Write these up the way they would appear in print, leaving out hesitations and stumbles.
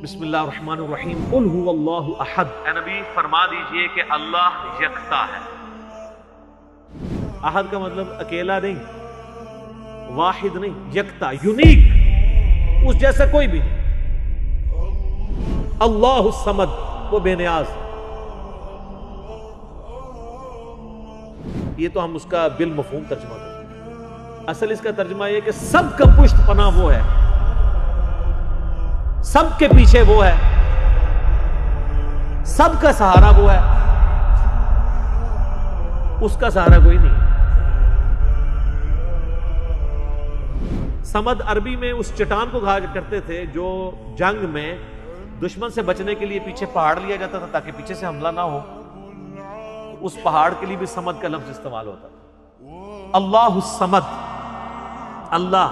बिस्मिल्लाहिर्रहमानिर्रहीम। कुल हुवल्लाहु अहद। ए नबी फरमा दीजिए कि अल्लाह यकता है। अहद का मतलब अकेला नहीं, वाहिद नहीं, यकता, यूनिक, उस जैसा कोई भी नहीं। अल्लाहु समद, वो बेनियाज। ये तो हम उसका बिल मफहूम तर्जुमा करते। असल इसका तर्जुमा यह कि सबका पुष्ट पनाह वो है, सबके पीछे वो है, सबका सहारा वो है, उसका सहारा कोई नहीं। समद अरबी में उस चट्टान को कहा करते थे जो जंग में दुश्मन से बचने के लिए पीछे पहाड़ लिया जाता था ताकि पीछे से हमला ना हो। उस पहाड़ के लिए भी समद का लफ्ज इस्तेमाल होता था। अल्लाहु समद, अल्लाह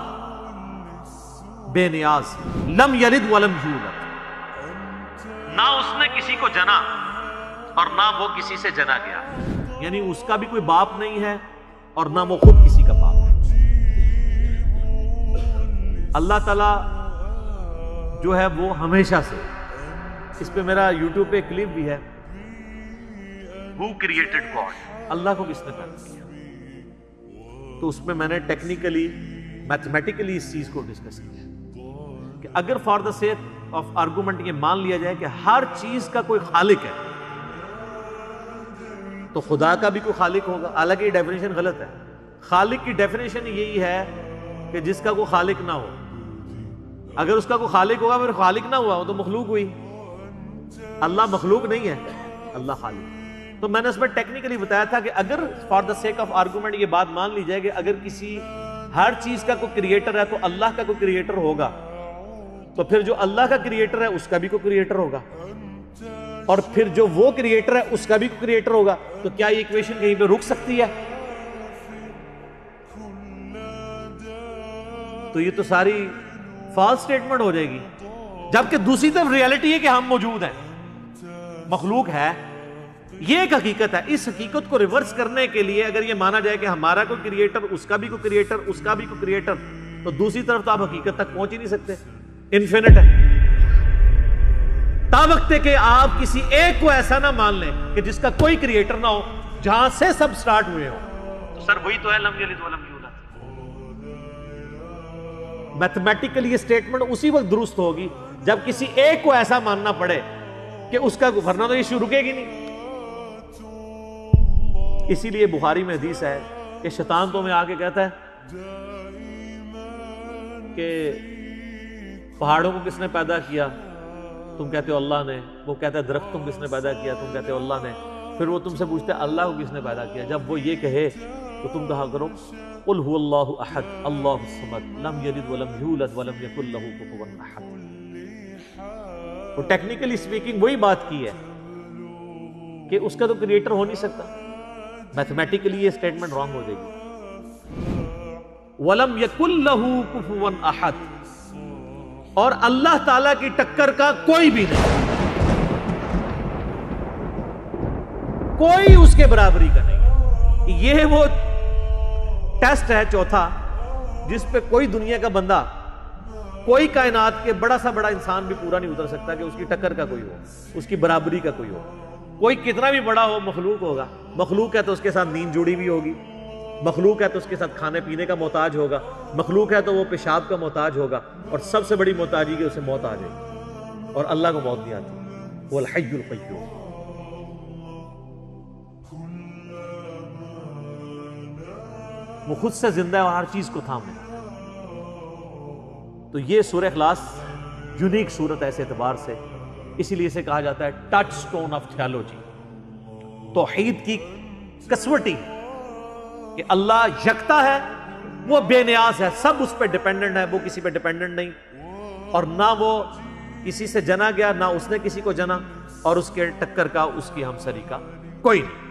बेनियाज। लम यलिद वलम यूलद, ना उसने किसी को जना और ना वो किसी से जना गया, यानी उसका भी कोई बाप नहीं है और ना वो खुद किसी का बाप है। अल्लाह ताला जो है वो हमेशा से, इस पे मेरा यूट्यूब पे क्लिप भी है, Who created God? अल्लाह को किसने पैदा किया? तो उसमें मैंने टेक्निकली मैथमेटिकली इस चीज को डिस्कस किया कि अगर for the sake of argument ये मान लिया जाए कि हर चीज का कोई खालिक है तो खुदा का भी कोई खालिक होगा। हालांकि ये डेफिनेशन गलत है। खालिक की डेफिनेशन यही है कि जिसका कोई खालिक ना हो। अगर उसका कोई खालिक होगा फिर खालिक ना हुआ, वो तो मखलूक हुई। अल्लाह मखलूक नहीं है, अल्लाह खालिक। तो मैंने उसमें टेक्निकली बताया था कि अगर for the sake of argument ये बात मान ली जाए कि अगर किसी हर चीज का कोई क्रिएटर है तो अल्लाह का कोई क्रिएटर होगा, तो फिर जो अल्लाह का क्रिएटर है उसका भी कोई क्रिएटर होगा, और फिर जो वो क्रिएटर है उसका भी कोई क्रिएटर होगा। तो क्या ये इक्वेशन कहीं पे रुक सकती है? तो ये तो सारी फॉल्स स्टेटमेंट हो जाएगी। जबकि दूसरी तरफ रियलिटी है कि हम मौजूद हैं, मखलूक है, ये एक हकीकत है। इस हकीकत को रिवर्स करने के लिए अगर ये माना जाए कि हमारा कोई क्रिएटर, उसका भी कोई क्रिएटर, उसका भी कोई क्रिएटर, तो दूसरी तरफ तो आप हकीकत तक पहुंच ही नहीं सकते। इन्फिनिट है। तावक्ते के आप किसी एक को ऐसा ना मान लें कि जिसका कोई क्रिएटर ना हो, जहां से सब स्टार्ट हुए हो। तो सर वही तो है लम यलिद वलम यूलद। मैथमेटिकली ये स्टेटमेंट उसी वक्त दुरुस्त होगी जब किसी एक को ऐसा मानना पड़े कि उसका, वरना तो ये शुरू रुकेगी नहीं। इसीलिए बुखारी में हदीस है कि शैतान तो में आके कहता है कि पहाड़ों को किसने पैदा किया? तुम कहते हो अल्लाह ने। वो कहता है दरख्त तुम किसने पैदा किया? तुम कहते हो अल्लाह ने। फिर वो तुमसे पूछते हैं अल्लाह को किसने पैदा किया? जब वो ये कहे तो तुम कहा करो कुल हुवल्लाहु अहद अल्लाहु समद लम यलिद वलम यूलद वलम यकुल लहू कुफुवन अहद। तो टेक्निकली स्पीकिंग वही बात की है कि उसका तो क्रिएटर हो नहीं सकता। मैथमेटिकली ये स्टेटमेंट रॉन्ग हो जाएगी। वलम यकुल लहू कुफुवन अहद, और अल्लाह ताला की टक्कर का कोई भी नहीं, कोई उसके बराबरी का नहीं। ये वो टेस्ट है चौथा जिस पे कोई दुनिया का बंदा, कोई कायनात के बड़ा सा बड़ा इंसान भी पूरा नहीं उतर सकता कि उसकी टक्कर का कोई हो, उसकी बराबरी का कोई हो। कोई कितना भी बड़ा हो मखलूक होगा। मखलूक है तो उसके साथ नींद जुड़ी हुई होगी, मखलूक है तो उसके साथ खाने पीने का मोहताज होगा, मखलूक है तो वो पेशाब का मोहताज होगा, और सबसे बड़ी मोहताजी कि उसे मौत आ जाएगी। और अल्लाह को मौत नहीं आती। वो अल हय्युल क़य्यूम। वो खुद से जिंदा है और हर चीज को थामे। तो ये सूरह इखलास यूनिक सूरत है इस एतबार से, इसीलिए इसे कहा जाता है टच स्टोन ऑफ थियोलॉजी, तौहीद की कसवटी, कि अल्लाह यकता है, वो बेनियाज है, सब उस पर डिपेंडेंट है, वो किसी पे डिपेंडेंट नहीं, और ना वो किसी से जना गया, ना उसने किसी को जना, और उसके टक्कर का, उसकी हमसरी का कोई नहीं।